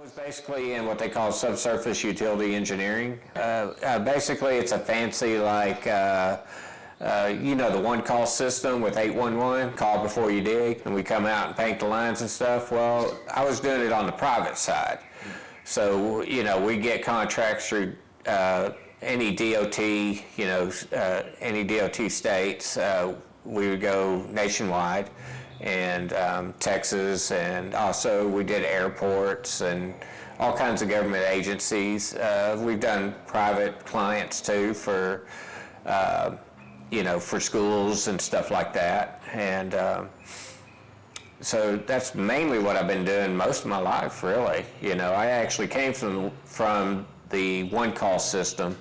I was basically in what they call subsurface utility engineering. Basically, it's a fancy the one call system with 811, call before you dig, and we come out and paint the lines and stuff. Well, I was doing it on the private side. So, we get contracts through any DOT, any DOT states. We would go nationwide, and Texas, and also we did airports and all kinds of government agencies. We've done private clients too for for schools and stuff like that. And so that's mainly what I've been doing most of my life, really. I actually came from the one call system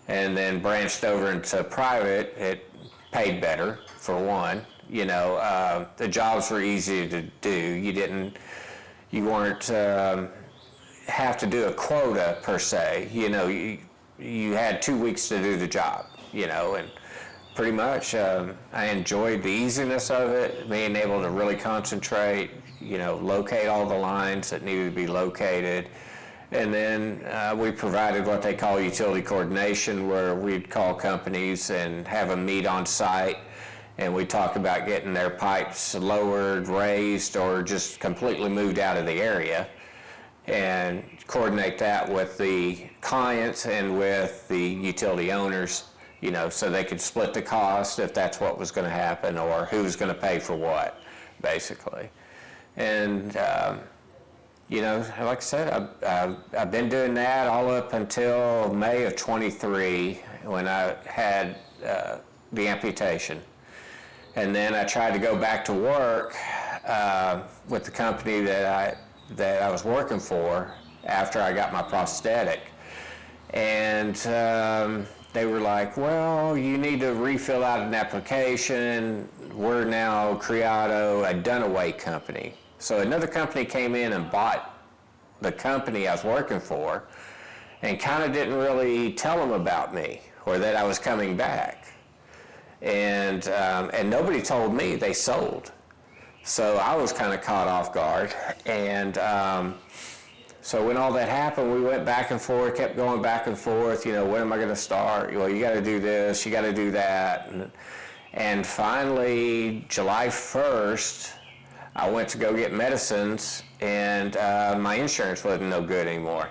and then branched over into private. It paid better, for one. The jobs were easier to do. You weren't have to do a quota per se. You had 2 weeks to do the job, and pretty much I enjoyed the easiness of it, being able to really concentrate, locate all the lines that needed to be located. And then we provided what they call utility coordination, where we'd call companies and have them meet on site, and we talk about getting their pipes lowered, raised, or just completely moved out of the area, and coordinate that with the clients and with the utility owners, so they could split the cost if that's what was going to happen, or who's going to pay for what, basically. And like I said, I've been doing that all up until May of 23, when I had the amputation. And then I tried to go back to work with the company that I was working for after I got my prosthetic. And they were like, well, you need to refill out an application. We're now Criado, a Dunaway company. So another company came in and bought the company I was working for, and kind of didn't really tell them about me or that I was coming back. And nobody told me. They sold. So I was kind of caught off guard. And so when all that happened, we went back and forth, kept going back and forth. When am I going to start? Well, you got to do this, you got to do that. And finally, July 1st, I went to go get medicines, and my insurance wasn't no good anymore.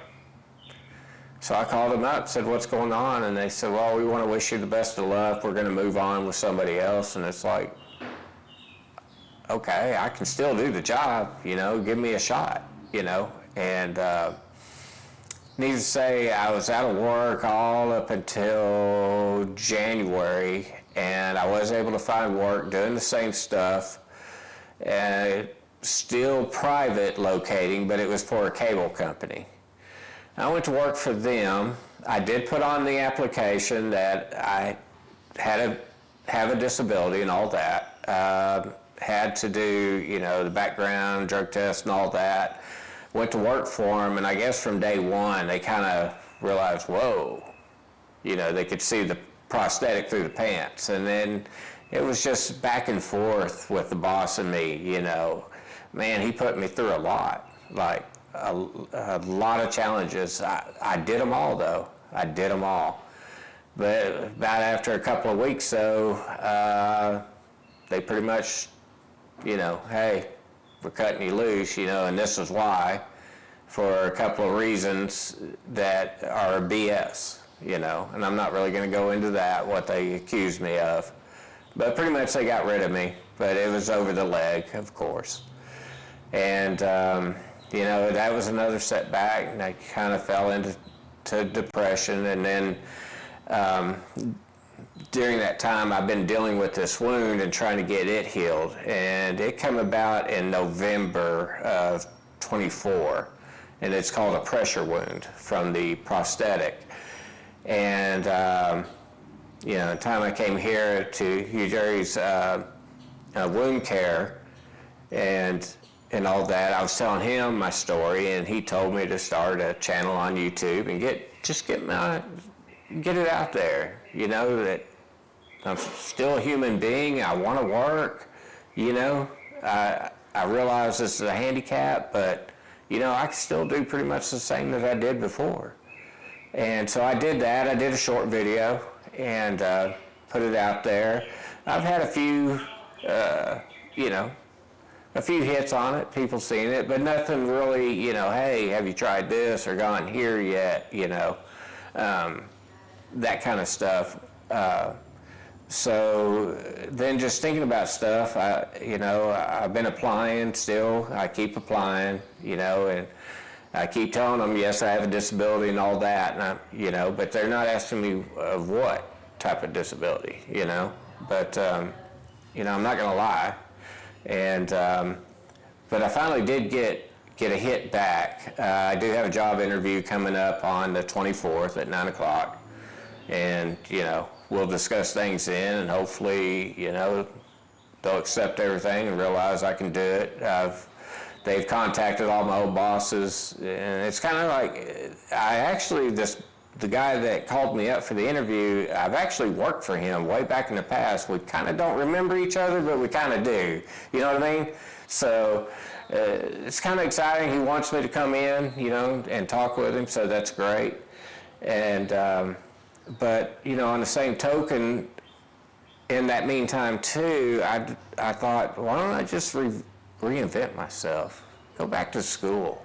So I called them up, said, what's going on? And they said, well, we want to wish you the best of luck. We're going to move on with somebody else. And it's like, okay, I can still do the job, give me a shot, And needless to say, I was out of work all up until January, and I was able to find work doing the same stuff. Still private locating, but it was for a cable company. I went to work for them. I did put on the application that I have a disability and all that. Had to do, the background, drug test and all that. Went to work for them, and I guess from day one, they kind of realized, whoa, they could see the prosthetic through the pants. And then it was just back and forth with the boss and me, Man, he put me through a lot, like a lot of challenges. I did them all, though. I did them all. But about after a couple of weeks, though, they pretty much, hey, we're cutting you loose, and this is why, for a couple of reasons that are BS, and I'm not really going to go into that, what they accused me of. But pretty much they got rid of me, but it was over the leg, of course. And, that was another setback, and I kind of fell into depression. And then during that time, I've been dealing with this wound and trying to get it healed. And it came about in November of 24, and it's called a pressure wound from the prosthetic. And, the time I came here to Hugh Jerry's wound care and all that, I was telling him my story, and he told me to start a channel on YouTube and get it out there, that I'm still a human being. I want to work, I realize this is a handicap, but I can still do pretty much the same that I did before. And so I did that. I did a short video and put it out there. I've had a few, a few hits on it, people seen it, but nothing really, hey, have you tried this or gone here yet, that kind of stuff. So then just thinking about stuff, I've been applying still. I keep applying, and I keep telling them, yes, I have a disability and all that, and but they're not asking me of what type of disability, But, I'm not going to lie. And, but I finally did get a hit back. I do have a job interview coming up on the 24th at 9 o'clock. And, we'll discuss things then, and hopefully, they'll accept everything and realize I can do it. They've contacted all my old bosses, and it's kind of like, the guy that called me up for the interview, I've actually worked for him way back in the past. We kind of don't remember each other, but we kind of do. You know what I mean? So it's kind of exciting. He wants me to come in, and talk with him, so that's great. And, but, on the same token, in that meantime too, I thought, why don't I just reinvent myself, go back to school?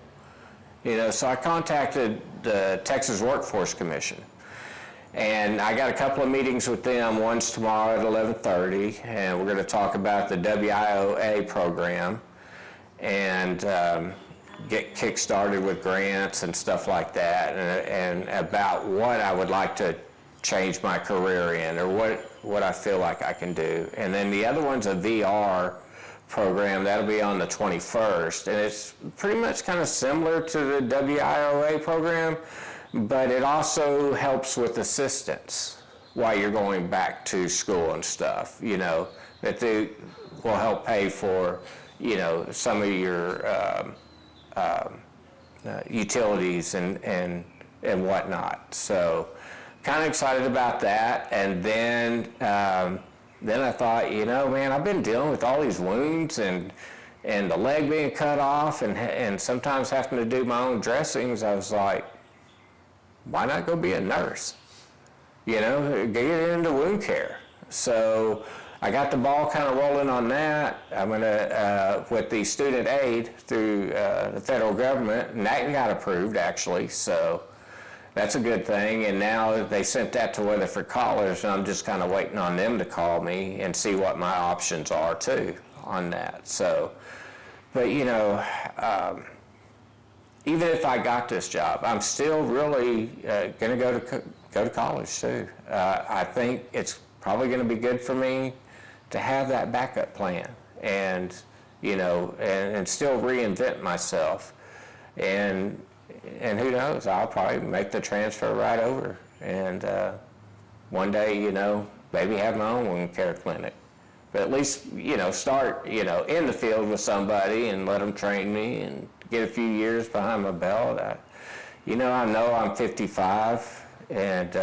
So I contacted the Texas Workforce Commission, and I got a couple of meetings with them. One's tomorrow at 11:30, and we're going to talk about the WIOA program and get kick-started with grants and stuff like that, and about what I would like to change my career in, or what I feel like I can do. And then the other one's a VR program. That'll be on the 21st, and it's pretty much kind of similar to the WIOA program, but it also helps with assistance while you're going back to school and stuff, that they will help pay for, some of your utilities and whatnot. So kind of excited about that. And then I thought, man, I've been dealing with all these wounds and the leg being cut off and sometimes having to do my own dressings. I was like, why not go be a nurse? Get into wound care. So I got the ball kind of rolling on that. I'm gonna, with the student aid through the federal government, and that got approved actually, so that's a good thing. And now they sent that to Weatherford College, and I'm just kind of waiting on them to call me and see what my options are too on that. So, but even if I got this job, I'm still really going to go to college too. I think it's probably going to be good for me to have that backup plan, and and still reinvent myself. And who knows, I'll probably make the transfer right over, and one day, maybe have my own wound care clinic. But at least, start, in the field with somebody and let them train me and get a few years behind my belt. I know I'm 55 and,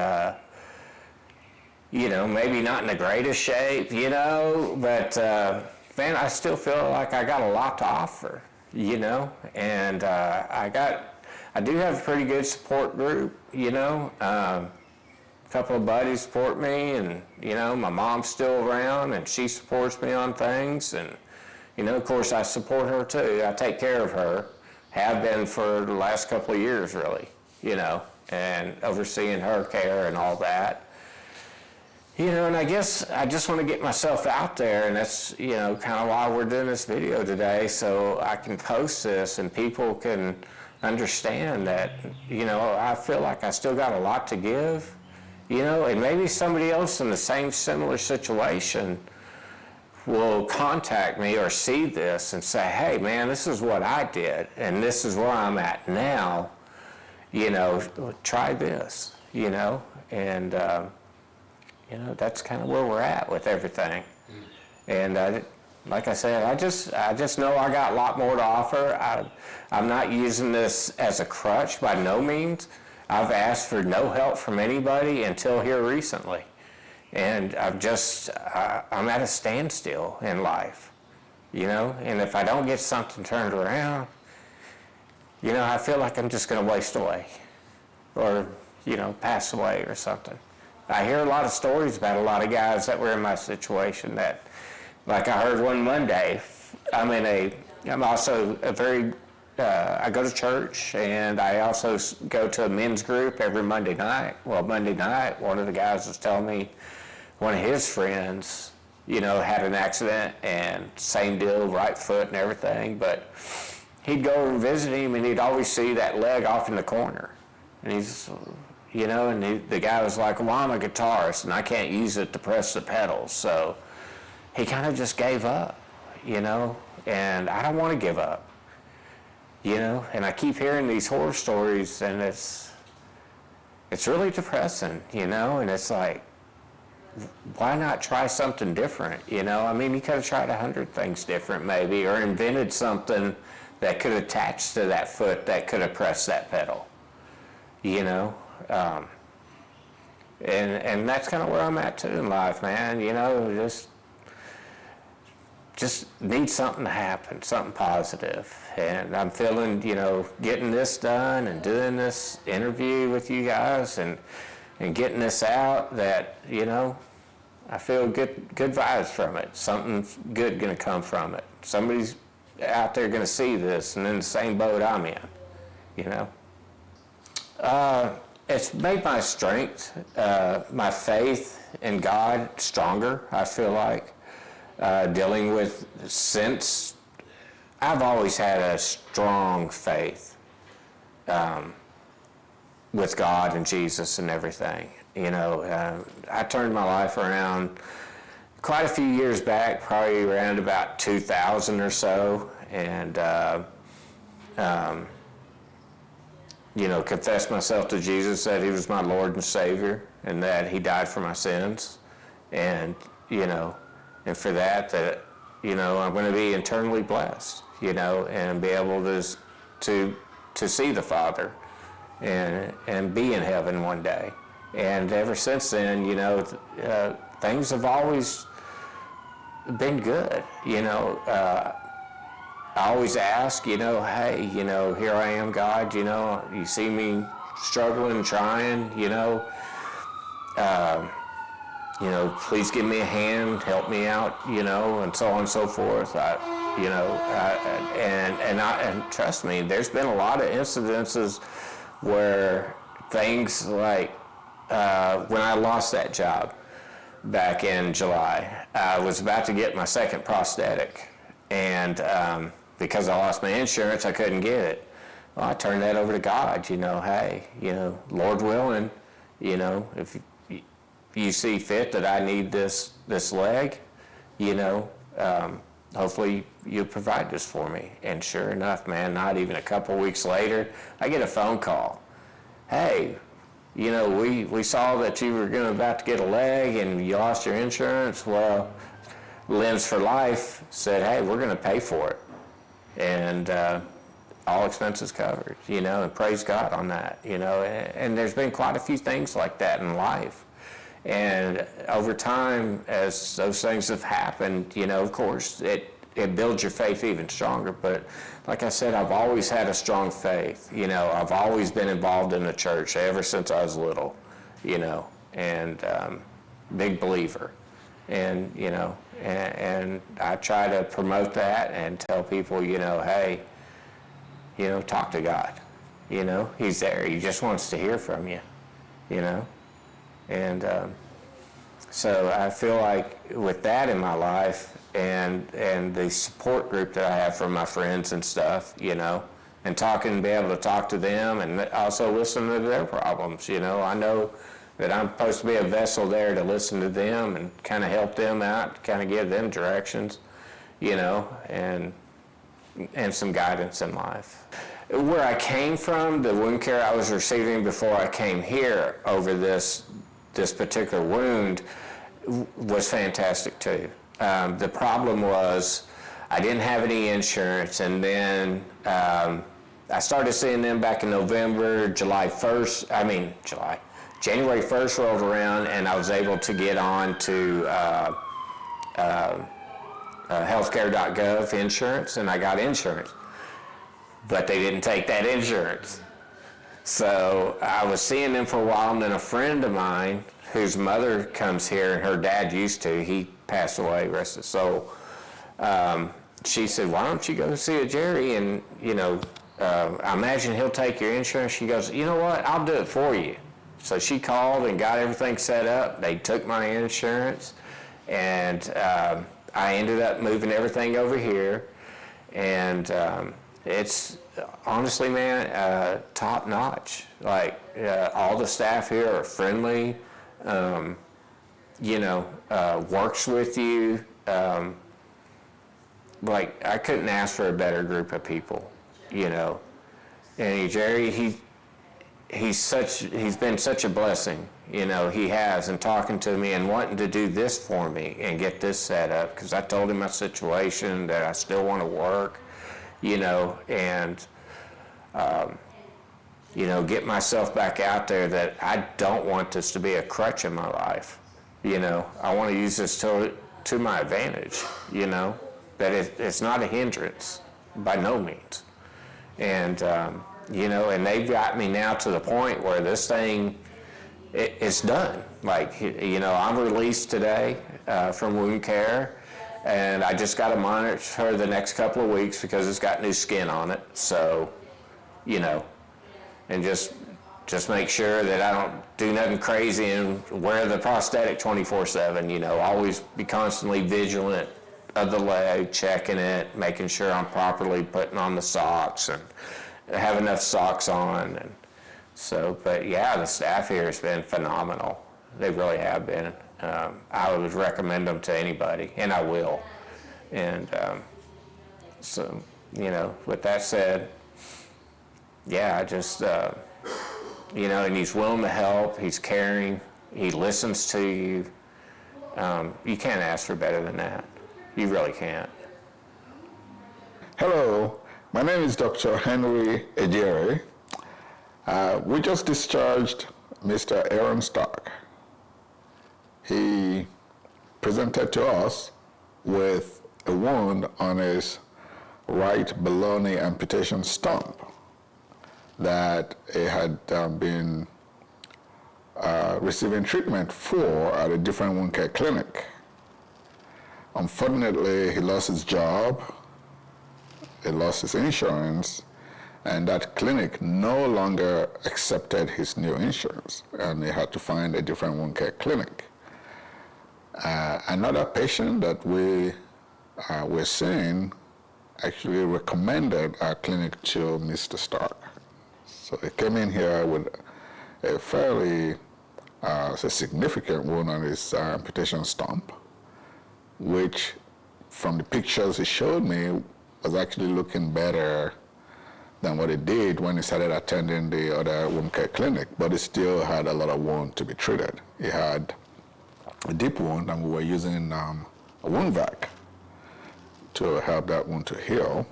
maybe not in the greatest shape, but, man, I still feel like I got a lot to offer, and I do have a pretty good support group, a couple of buddies support me, and, my mom's still around and she supports me on things, and, of course I support her too. I take care of her, have been for the last couple of years really, and overseeing her care and all that. And I guess I just want to get myself out there, and that's, kind of why we're doing this video today, so I can post this and people can understand that, I feel like I still got a lot to give, and maybe somebody else in the same similar situation will contact me or see this and say, hey man, this is what I did and this is where I'm at now, try this, and that's kind of where we're at with everything. And like I said, I just know I got a lot more to offer. I'm not using this as a crutch by no means. I've asked for no help from anybody until here recently. And I'm at a standstill in life, and if I don't get something turned around, I feel like I'm just going to waste away or, pass away or something. I hear a lot of stories about a lot of guys that were in my situation that, like I heard one Monday, I'm also I go to church, and I also go to a men's group every Monday night. Well, Monday night, one of the guys was telling me one of his friends, had an accident, and same deal, right foot and everything, but he'd go and visit him, and he'd always see that leg off in the corner. And the guy was like, well, I'm a guitarist, and I can't use it to press the pedals. So he kind of just gave up, and I don't want to give up, and I keep hearing these horror stories, and it's really depressing, and it's like, why not try something different, you could have tried 100 things different maybe, or invented something that could attach to that foot that could have pressed that pedal, and that's kind of where I'm at too in life, man, just need something to happen, something positive. And I'm feeling, getting this done and doing this interview with you guys and getting this out that, I feel good vibes from it. Something's good going to come from it. Somebody's out there going to see this and in the same boat I'm in, It's made my strength, my faith in God stronger, I feel like. Dealing with, since I've always had a strong faith with God and Jesus and everything. I turned my life around quite a few years back, probably around about 2000 or so, and confessed myself to Jesus, that he was my Lord and Savior, and that he died for my sins, and for that I'm going to be eternally blessed, and be able to see the Father and be in heaven one day. And ever since then, things have always been good. I always ask, hey, here I am, God, you see me struggling, trying, please give me a hand, help me out, and so on and so forth. And trust me, there's been a lot of incidences where things like when I lost that job back in July, I was about to get my second prosthetic, and because I lost my insurance, I couldn't get it. Well, I turned that over to God. Hey, Lord willing, if you see fit that I need this leg, hopefully you provide this for me. And sure enough, man, not even a couple weeks later, I get a phone call. Hey, we saw that you were about to get a leg and you lost your insurance. Well, Limbs for Life said, hey, we're going to pay for it. And all expenses covered, and praise God on that, and there's been quite a few things like that in life. And over time, as those things have happened, of course, it builds your faith even stronger. But like I said, I've always had a strong faith. I've always been involved in the church ever since I was little, and big believer. And, and I try to promote that and tell people, hey, talk to God. He's there. He just wants to hear from you, And so I feel like with that in my life and the support group that I have from my friends and stuff, and be able to talk to them and also listen to their problems, I know that I'm supposed to be a vessel there to listen to them and kind of help them out, kind of give them directions, and some guidance in life. Where I came from, the wound care I was receiving before I came here over this particular wound was fantastic too. The problem was I didn't have any insurance, and then I started seeing them back in November. January 1st rolled around, and I was able to get on to healthcare.gov insurance, and I got insurance. but they didn't take that insurance. So I was seeing them for a while, and then a friend of mine whose mother comes here, and her dad used to, he passed away, rest his soul. She said, why don't you go see a Jerry, and, I imagine he'll take your insurance. She goes, you know what, I'll do it for you. So she called and got everything set up. They took my insurance, and I ended up moving everything over here. And it's honestly, man, top notch. Like, all the staff here are friendly, works with you. Like, I couldn't ask for a better group of people, And Jerry, he's been such a blessing, he has, and talking to me and wanting to do this for me and get this set up, because I told him my situation, that I still want to work, and, get myself back out there, that I don't want this to be a crutch in my life. I want to use this to my advantage, that it's not a hindrance by no means. And, and they've got me now to the point where this thing, it's done. Like, I'm released today from wound care, and I just got to monitor the next couple of weeks because it's got new skin on it. So, and just make sure that I don't do nothing crazy and wear the prosthetic 24/7, always be constantly vigilant of the leg, checking it, making sure I'm properly putting on the socks and have enough socks on. And so, but yeah, the staff here has been phenomenal. They really have been. I would recommend them to anybody, and I will. And so, with that said, yeah, I just, and he's willing to help, he's caring, he listens to you. You can't ask for better than that. You really can't. Hello, my name is Dr. Henry Ejere. We just discharged Mr. Aaron Stark. He presented to us with a wound on his right below-knee amputation stump that he had been receiving treatment for at a different wound care clinic. Unfortunately, he lost his job, he lost his insurance, and that clinic no longer accepted his new insurance, and he had to find a different wound care clinic. Another patient that we were seeing actually recommended our clinic to Mr. Stark. So he came in here with a fairly significant wound on his amputation stump, which from the pictures he showed me was actually looking better than what it did when he started attending the other wound care clinic, but he still had a lot of wound to be treated. He had a deep wound, and we were using a wound vac to help that wound to heal.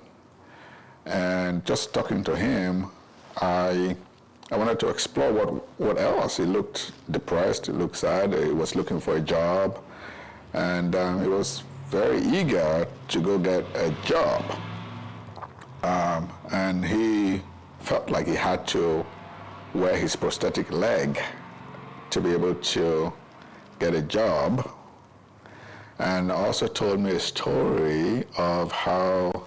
And just talking to him, I wanted to explore what else. He looked depressed, he looked sad, he was looking for a job, and he was very eager to go get a job. And he felt like he had to wear his prosthetic leg to be able to get a job, and also told me a story of how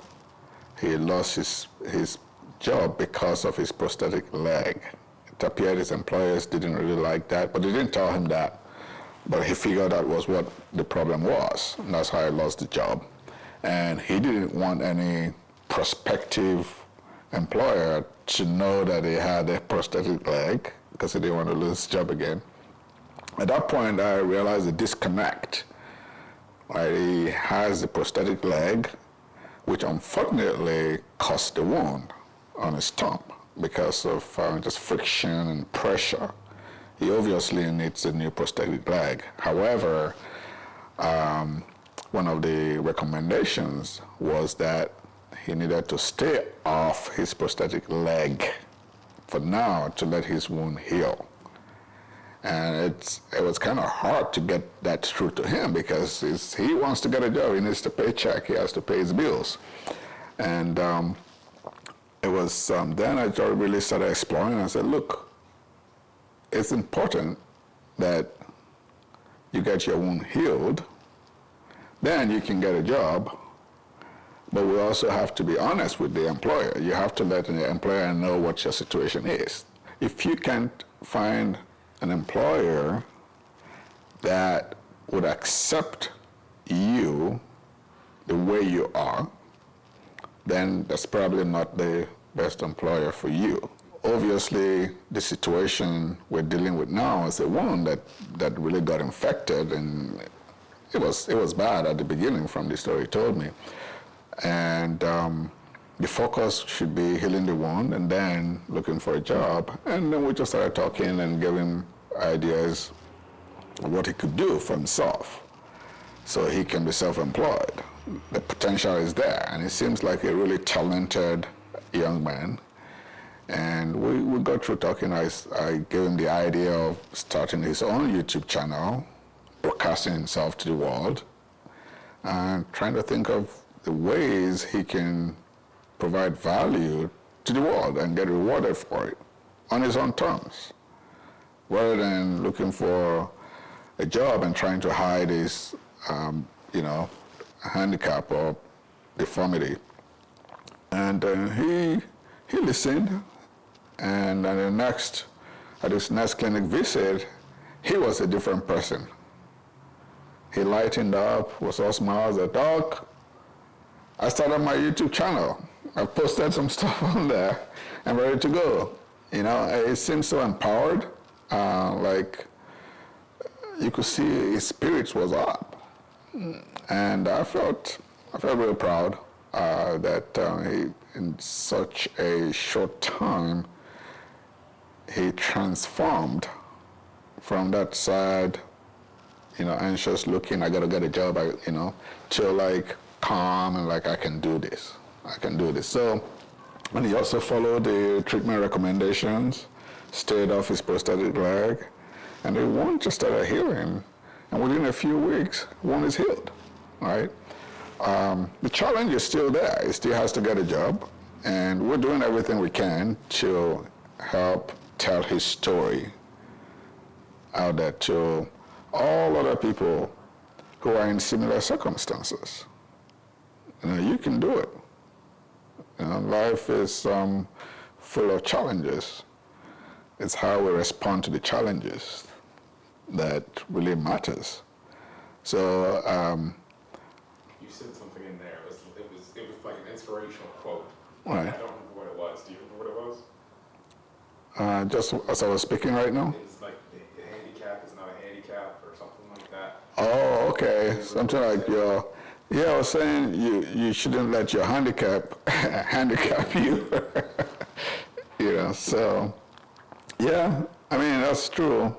he lost his job because of his prosthetic leg. It appeared his employers didn't really like that, but they didn't tell him that. But he figured that was what the problem was, and that's how he lost the job. And he didn't want any prospective employer to know that he had a prosthetic leg, because he didn't want to lose his job again. At that point, I realized the disconnect. Right? He has a prosthetic leg, which unfortunately caused the wound on his stump because of just friction and pressure. He obviously needs a new prosthetic leg. However, one of the recommendations was that he needed to stay off his prosthetic leg for now to let his wound heal. And it was kind of hard to get that through to him, because he wants to get a job, he needs to pay a check, he has to pay his bills. And it was then I really started exploring. I said, look, it's important that you get your wound healed, then you can get a job. But we also have to be honest with the employer. You have to let the employer know what your situation is. If you can't find an employer that would accept you the way you are, then that's probably not the best employer for you. Obviously, the situation we're dealing with now is a wound that really got infected, and it was bad at the beginning from the story he told me. And the focus should be healing the wound and then looking for a job. And then we just started talking and giving ideas of what he could do for himself so he can be self-employed. The potential is there, and he seems like a really talented young man. And we got through talking. I gave him the idea of starting his own YouTube channel, broadcasting himself to the world, and trying to think of the ways he can provide value to the world and get rewarded for it on his own terms, rather than looking for a job and trying to hide his, handicap or deformity. And he listened, and at his next clinic visit, he was a different person. He lightened up, was all smiles. Said, "Doc, I started my YouTube channel. I've posted some stuff on there. I'm ready to go." It seemed so empowered, like you could see his spirits was up. And I felt really proud that he, in such a short time, he transformed from that sad, anxious looking, I gotta get a job, to like calm and like, I can do this. So, and he also followed the treatment recommendations, stayed off his prosthetic leg, and the wound just started healing. And within a few weeks, wound is healed, right? The challenge is still there. He still has to get a job, and we're doing everything we can to help tell his story out there to all other people who are in similar circumstances. You can do it. Life is full of challenges. It's how we respond to the challenges that really matters. So you said something in there. It was like an inspirational quote. Right. I don't remember what it was. Do you remember what it was? just as I was speaking right now. It's like the handicap is not a handicap or something like that. Oh, okay. Something like I was saying you shouldn't let your handicap handicap you. So yeah, I mean, that's true.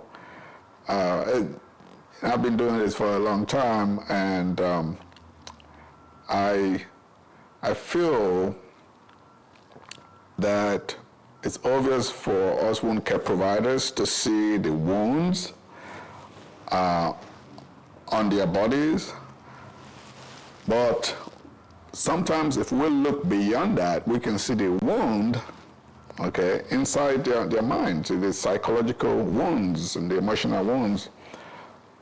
I've been doing this for a long time, and I feel that it's obvious for us wound care providers to see the wounds on their bodies, but sometimes if we look beyond that, we can see the wound, inside their mind, the psychological wounds and the emotional wounds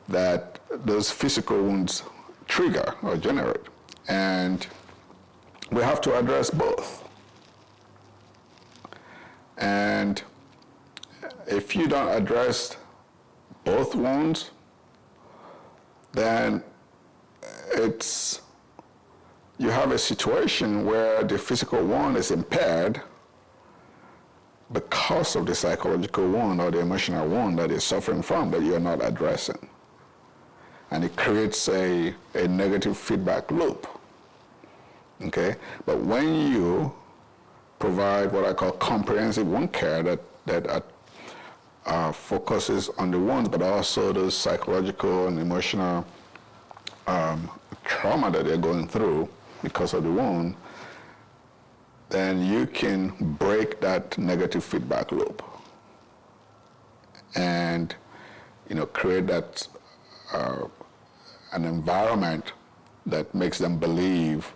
that those physical wounds trigger or generate. And we have to address both. And if you don't address both wounds, then you have a situation where the physical wound is impaired because of the psychological wound or the emotional wound that is suffering from that you're not addressing. And it creates a negative feedback loop. But when you provide what I call comprehensive wound care that focuses on the wounds, but also the psychological and emotional trauma that they're going through because of the wound, then you can break that negative feedback loop and create that an environment that makes them believe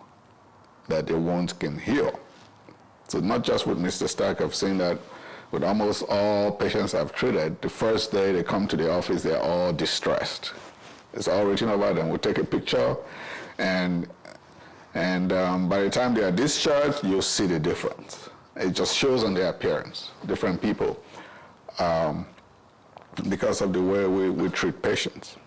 that their wounds can heal. So not just with Mr. Stark, I've seen that with almost all patients I've treated, the first day they come to the office, they're all distressed. It's all written about them. We take a picture, and by the time they are discharged, you'll see the difference. It just shows on their appearance, different people, because of the way we treat patients.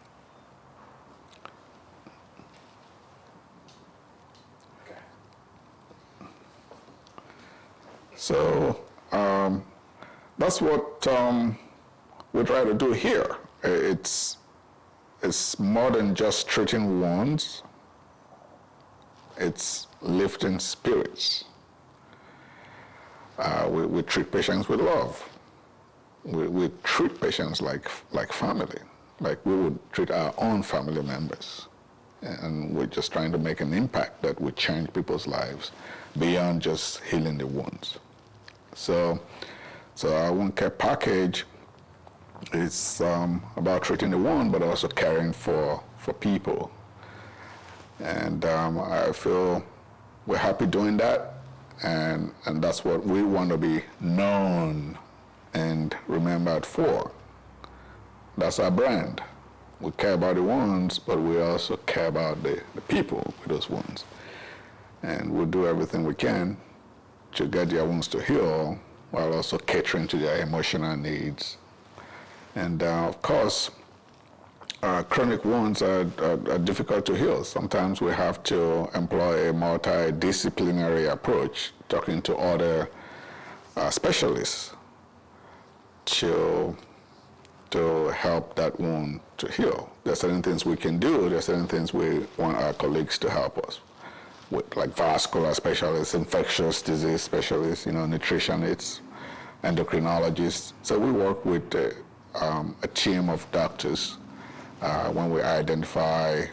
So that's what we try to do here. It's more than just treating wounds. It's lifting spirits. We treat patients with love. We treat patients like family, like we would treat our own family members. And we're just trying to make an impact that would change people's lives beyond just healing the wounds. So our wound care package is about treating the wound, but also caring for people. And I feel we're happy doing that, and that's what we want to be known and remembered for. That's our brand. We care about the wounds, but we also care about the people with those wounds. And we'll do everything we can to get their wounds to heal while also catering to their emotional needs. And of course, chronic wounds are difficult to heal. Sometimes we have to employ a multidisciplinary approach, talking to other specialists to help that wound to heal. There are certain things we can do. There are certain things we want our colleagues to help us with, like vascular specialists, infectious disease specialists, nutritionists, endocrinologists. So we work with a team of doctors when we identify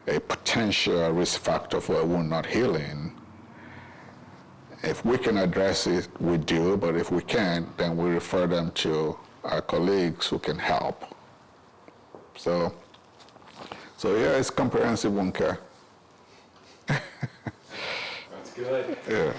a potential risk factor for a wound not healing. If we can address it, we do, but if we can't, then we refer them to our colleagues who can help. So yeah, it's comprehensive wound care. That's good. Yeah.